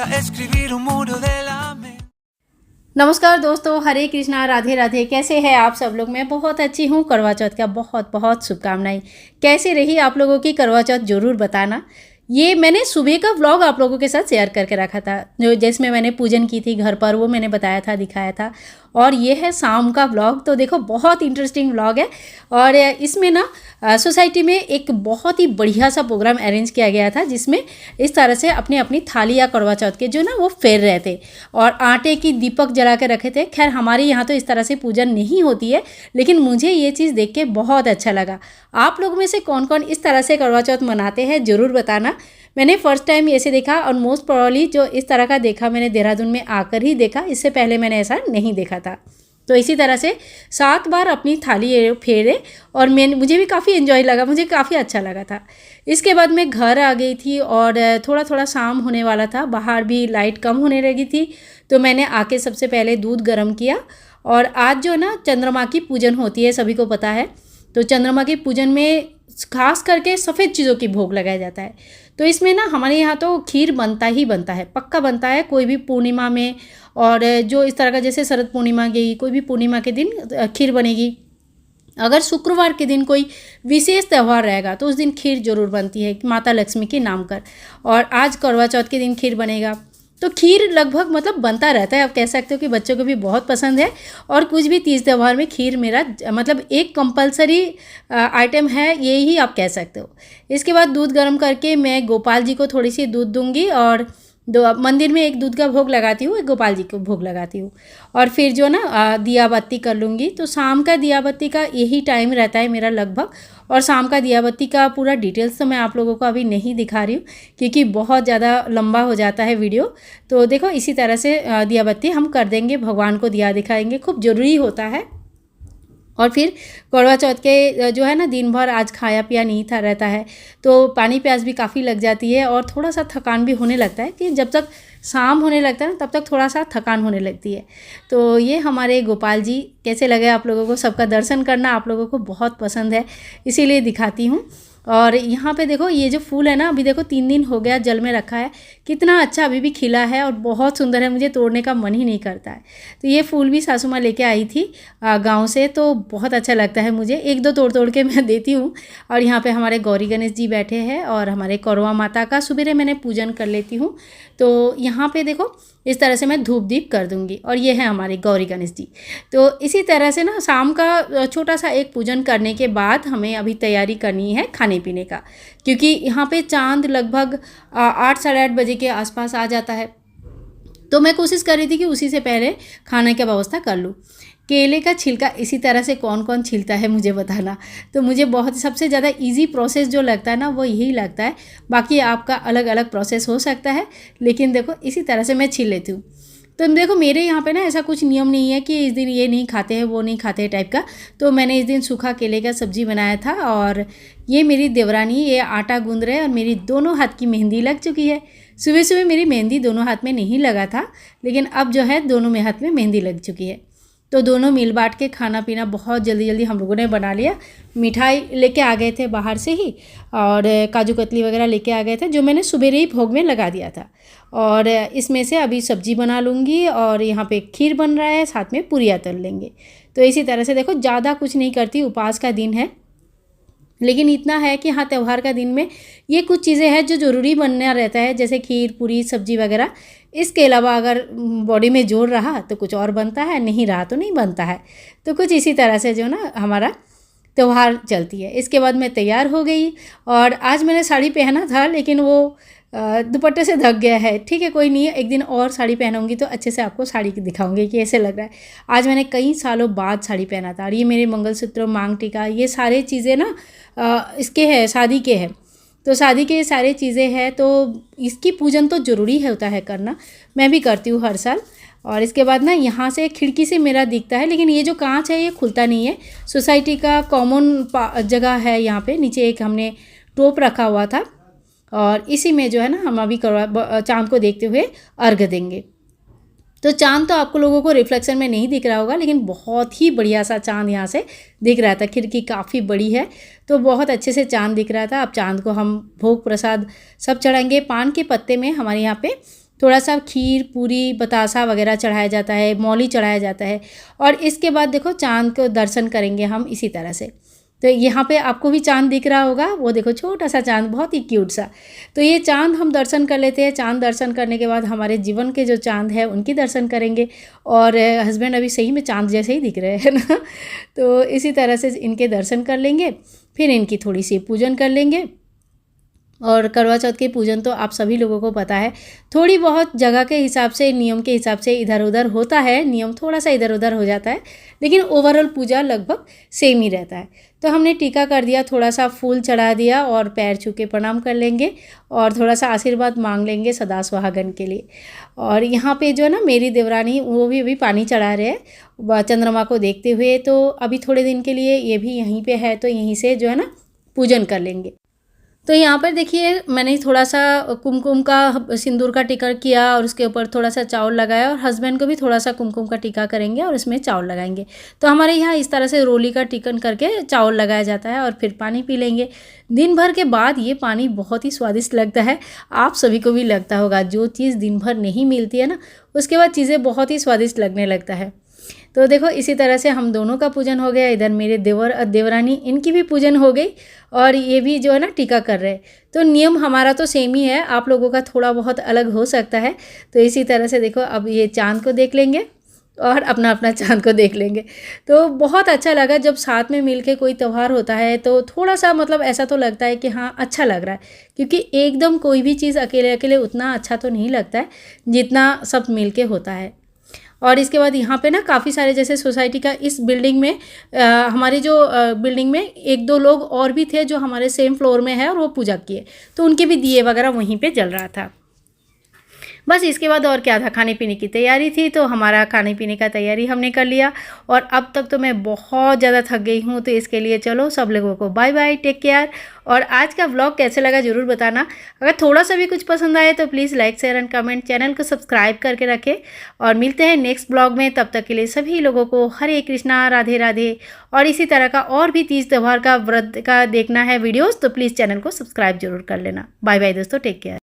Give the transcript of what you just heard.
escribir un muro de la mente। नमस्कार दोस्तों, हरे कृष्णा, राधे राधे। कैसे हैं आप सब लोग? मैं बहुत अच्छी हूँ। करवा चौथ का बहुत बहुत शुभकामनाएं। कैसे रही आप लोगों की करवा चौथ, ज़रूर बताना। ये मैंने सुबह का व्लॉग आप लोगों के साथ शेयर करके रखा था, जो जिसमें मैंने पूजन की थी घर पर, वो मैंने बताया था, दिखाया था। और ये है शाम का व्लॉग। तो देखो, बहुत इंटरेस्टिंग व्लॉग है। और इसमें ना सोसाइटी में एक बहुत ही बढ़िया सा प्रोग्राम अरेंज किया गया था, जिसमें इस तरह से अपनी अपनी थाली या करवा चौथ के जो ना वो फेर रहे थे और आटे की दीपक जला के रखे थे। खैर, हमारे यहाँ तो इस तरह से पूजन नहीं होती है, लेकिन मुझे ये चीज़ देख के बहुत अच्छा लगा। आप लोग में से कौन कौन इस तरह से करवा चौथ मनाते हैं, ज़रूर बताना। मैंने फ़र्स्ट टाइम ऐसे देखा, और मोस्ट प्रोबेबली जो इस तरह का देखा मैंने देहरादून में आकर ही देखा। इससे पहले मैंने ऐसा नहीं देखा था। तो इसी तरह से 7 बार अपनी थाली फेरे, और मुझे भी काफ़ी एंजॉय लगा, मुझे काफ़ी अच्छा लगा था। इसके बाद मैं घर आ गई थी और थोड़ा थोड़ा शाम होने वाला था, बाहर भी लाइट कम होने लगी थी। तो मैंने आके सबसे पहले दूध गर्म किया। और आज जो ना चंद्रमा की पूजन होती है, सभी को पता है। तो चंद्रमा की पूजन में खास करके सफ़ेद चीज़ों की भोग लगाया जाता है। तो इसमें ना हमारे यहाँ तो खीर बनता ही बनता है, पक्का बनता है, कोई भी पूर्णिमा में। और जो इस तरह का, जैसे शरद पूर्णिमा गई, कोई भी पूर्णिमा के दिन खीर बनेगी। अगर शुक्रवार के दिन कोई विशेष त्यौहार रहेगा तो उस दिन खीर जरूर बनती है, माता लक्ष्मी के नाम कर। और आज करवा चौथ के दिन खीर बनेगा। तो खीर लगभग मतलब बनता रहता है। आप कह सकते हो कि बच्चों को भी बहुत पसंद है। और कुछ भी तीज त्यौहार में खीर मेरा मतलब एक कंपलसरी आइटम है, ये ही आप कह सकते हो। इसके बाद दूध गर्म करके मैं गोपाल जी को थोड़ी सी दूध दूंगी, और मंदिर में एक दूध का भोग लगाती हूँ, एक गोपाल जी को भोग लगाती हूँ। और फिर जो ना दिया बत्ती कर लूँगी। तो शाम का दिया बत्ती का यही टाइम रहता है मेरा लगभग। और शाम का दिया बत्ती का पूरा डिटेल्स तो मैं आप लोगों को अभी नहीं दिखा रही हूँ, क्योंकि बहुत ज़्यादा लंबा हो जाता है वीडियो। तो देखो, इसी तरह से दिया बत्ती हम कर देंगे, भगवान को दिया दिखाएंगे, खूब ज़रूरी होता है। और फिर करवा चौथ के जो है ना, दिन भर आज खाया पिया नहीं था रहता है, तो पानी प्यास भी काफ़ी लग जाती है, और थोड़ा सा थकान भी होने लगता है कि जब तक शाम होने लगता है ना, तब तक थोड़ा सा थकान होने लगती है। तो ये हमारे गोपाल जी कैसे लगे आप लोगों को? सबका दर्शन करना आप लोगों को बहुत पसंद है, इसीलिए दिखाती हूँ। और यहाँ पे देखो, ये जो फूल है ना, अभी देखो 3 दिन हो गया जल में रखा है, कितना अच्छा अभी भी खिला है और बहुत सुंदर है, मुझे तोड़ने का मन ही नहीं करता है। तो ये फूल भी सासू माँ लेके आई थी गांव से, तो बहुत अच्छा लगता है मुझे। 1-2 तोड़ तोड़ के मैं देती हूँ। और यहाँ पे हमारे गौरी गणेश जी बैठे हैं, और हमारे करवा माता का सुबह मैंने पूजन कर लेती हूँ। तो यहाँ पे देखो, इस तरह से मैं धूप दीप कर दूँगी। और ये है हमारे गौरी गणेश जी। तो इसी तरह से ना शाम का छोटा सा एक पूजन करने के बाद हमें अभी तैयारी करनी है खाने पीने का, क्योंकि यहाँ पे चांद लगभग 8 साढ़े 8 बजे के आसपास आ जाता है। तो मैं कोशिश कर रही थी कि उसी से पहले खाने की व्यवस्था कर लूँ। केले का छिलका इसी तरह से कौन कौन छीलता है मुझे बताना। तो मुझे बहुत सबसे ज़्यादा इजी प्रोसेस जो लगता है ना, वो यही लगता है। बाकी आपका अलग अलग प्रोसेस हो सकता है, लेकिन देखो इसी तरह से मैं छील लेती हूँ। तो देखो, मेरे यहाँ पे ना ऐसा कुछ नियम नहीं है कि इस दिन ये नहीं खाते हैं, वो नहीं खाते हैं टाइप का। तो मैंने इस दिन सूखा केले का सब्जी बनाया था। और ये मेरी देवरानी ये आटा गूंद रहे हैं, और मेरी दोनों हाथ की मेहंदी लग चुकी है। सुबह सुबह मेरी मेहंदी दोनों हाथ में नहीं लगा था, लेकिन अब जो है दोनों में हाथ में मेहंदी लग चुकी है। तो दोनों मिल बांट के खाना पीना बहुत जल्दी जल्दी हम लोगों ने बना लिया। मिठाई लेके आ गए थे बाहर से ही, और काजू कतली वगैरह लेके आ गए थे, जो मैंने सुबह ही भोग में लगा दिया था। और इसमें से अभी सब्जी बना लूँगी, और यहाँ पे खीर बन रहा है, साथ में पूरियाँ तल लेंगे। तो इसी तरह से देखो, ज़्यादा कुछ नहीं करती, उपवास का दिन है। लेकिन इतना है कि हाँ, त्यौहार का दिन में ये कुछ चीज़ें हैं जो ज़रूरी बनना रहता है, जैसे खीर पूरी सब्जी वगैरह। इसके अलावा अगर बॉडी में जोर रहा तो कुछ और बनता है, नहीं रहा तो नहीं बनता है। तो कुछ इसी तरह से जो ना हमारा त्यौहार चलती है। इसके बाद मैं तैयार हो गई, और आज मैंने साड़ी पहना था, लेकिन वो दुपट्टे से ढक गया है। ठीक है, कोई नहीं है, एक दिन और साड़ी पहनूंगी तो अच्छे से आपको साड़ी की दिखाऊंगी कि ऐसे लग रहा है। आज मैंने कई सालों बाद साड़ी पहना था, और ये मेरे मंगलसूत्र, मांग टीका, ये सारे चीज़ें ना इसके हैं, शादी के हैं। तो शादी के सारे चीज़ें हैं, तो इसकी पूजन तो ज़रूरी है होता है करना, मैं भी करती हूँ हर साल। और इसके बाद ना यहाँ से खिड़की से मेरा दिखता है, लेकिन ये जो कांच है ये खुलता नहीं है। सोसाइटी का कॉमन जगह है, यहाँ पे नीचे एक हमने टोप रखा हुआ था, और इसी में जो है ना हम अभी चाँद को देखते हुए अर्घ देंगे। तो चांद तो आपको लोगों को रिफ्लेक्शन में नहीं दिख रहा होगा, लेकिन बहुत ही बढ़िया सा चांद यहाँ से दिख रहा था। खिड़की काफ़ी बड़ी है, तो बहुत अच्छे से चांद दिख रहा था। अब चांद को हम भोग प्रसाद सब चढ़ाएंगे। पान के पत्ते में हमारे यहाँ पे थोड़ा सा खीर, पूरी, बतासा वगैरह चढ़ाया जाता है, मौली चढ़ाया जाता है। और इसके बाद देखो चाँद को दर्शन करेंगे हम इसी तरह से। तो यहाँ पे आपको भी चाँद दिख रहा होगा, वो देखो छोटा सा चाँद, बहुत ही क्यूट सा। तो ये चाँद हम दर्शन कर लेते हैं। चाँद दर्शन करने के बाद हमारे जीवन के जो चाँद है उनकी दर्शन करेंगे। और हस्बैंड अभी सही में चाँद जैसे ही दिख रहे हैं ना। तो इसी तरह से इनके दर्शन कर लेंगे, फिर इनकी थोड़ी सी पूजन कर लेंगे। और करवा चौथ के पूजन तो आप सभी लोगों को पता है, थोड़ी बहुत जगह के हिसाब से, नियम के हिसाब से इधर उधर होता है, नियम थोड़ा सा इधर उधर हो जाता है, लेकिन ओवरऑल पूजा लगभग सेम ही रहता है। तो हमने टीका कर दिया, थोड़ा सा फूल चढ़ा दिया और पैर छू के प्रणाम कर लेंगे और थोड़ा सा आशीर्वाद मांग लेंगे सदा सुहागन के लिए। और यहाँ पे जो है ना मेरी देवरानी, वो भी अभी पानी चढ़ा रहे हैं चंद्रमा को देखते हुए। तो अभी थोड़े दिन के लिए ये भी यहीं पे है, तो यहीं से जो है ना पूजन कर लेंगे। तो यहाँ पर देखिए मैंने थोड़ा सा कुमकुम का, सिंदूर का टिका किया और उसके ऊपर थोड़ा सा चावल लगाया, और हस्बैंड को भी थोड़ा सा कुमकुम का टिका करेंगे और इसमें चावल लगाएंगे। तो हमारे यहाँ इस तरह से रोली का टिकन करके चावल लगाया जाता है और फिर पानी पी लेंगे। दिन भर के बाद ये पानी बहुत ही स्वादिष्ट लगता है, आप सभी को भी लगता होगा। जो चीज़ दिन भर नहीं मिलती है ना, उसके बाद चीज़ें बहुत ही स्वादिष्ट लगने लगता है। तो देखो इसी तरह से हम दोनों का पूजन हो गया। इधर मेरे देवर और देवरानी, इनकी भी पूजन हो गई और ये भी जो है ना टीका कर रहे हैं। तो नियम हमारा तो सेम ही है, आप लोगों का थोड़ा बहुत अलग हो सकता है। तो इसी तरह से देखो अब ये चाँद को देख लेंगे और अपना अपना चाँद को देख लेंगे। तो बहुत अच्छा लगा जब साथ में मिल के कोई त्यौहार होता है, तो थोड़ा सा मतलब ऐसा तो लगता है कि हाँ अच्छा लग रहा है, क्योंकि एकदम कोई भी चीज़ अकेले अकेले उतना अच्छा तो नहीं लगता है जितना सब मिल के होता है। और इसके बाद यहाँ पे ना काफ़ी सारे, जैसे सोसाइटी का इस बिल्डिंग में हमारी जो बिल्डिंग में एक दो लोग और भी थे जो हमारे सेम फ्लोर में है और वो पूजा किए, तो उनके भी दिए वगैरह वहीं पे जल रहा था। बस इसके बाद और क्या था, खाने पीने की तैयारी थी। तो हमारा खाने पीने का तैयारी हमने कर लिया और अब तक तो मैं बहुत ज़्यादा थक गई हूँ। तो इसके लिए चलो सब लोगों को बाय बाय, टेक केयर। और आज का व्लॉग कैसे लगा ज़रूर बताना। अगर थोड़ा सा भी कुछ पसंद आए तो please like, share and comment, channel को सब्सक्राइब करके रखें। और मिलते हैं नेक्स्ट ब्लॉग में, तब तक के लिए सभी लोगों को हरे कृष्णा, राधे राधे। और इसी तरह का और भी तीज त्यौहार का, व्रत का देखना है वीडियोज़, तो प्लीज़ चैनल को सब्सक्राइब जरूर कर लेना। बाय बाय दोस्तों, टेक केयर।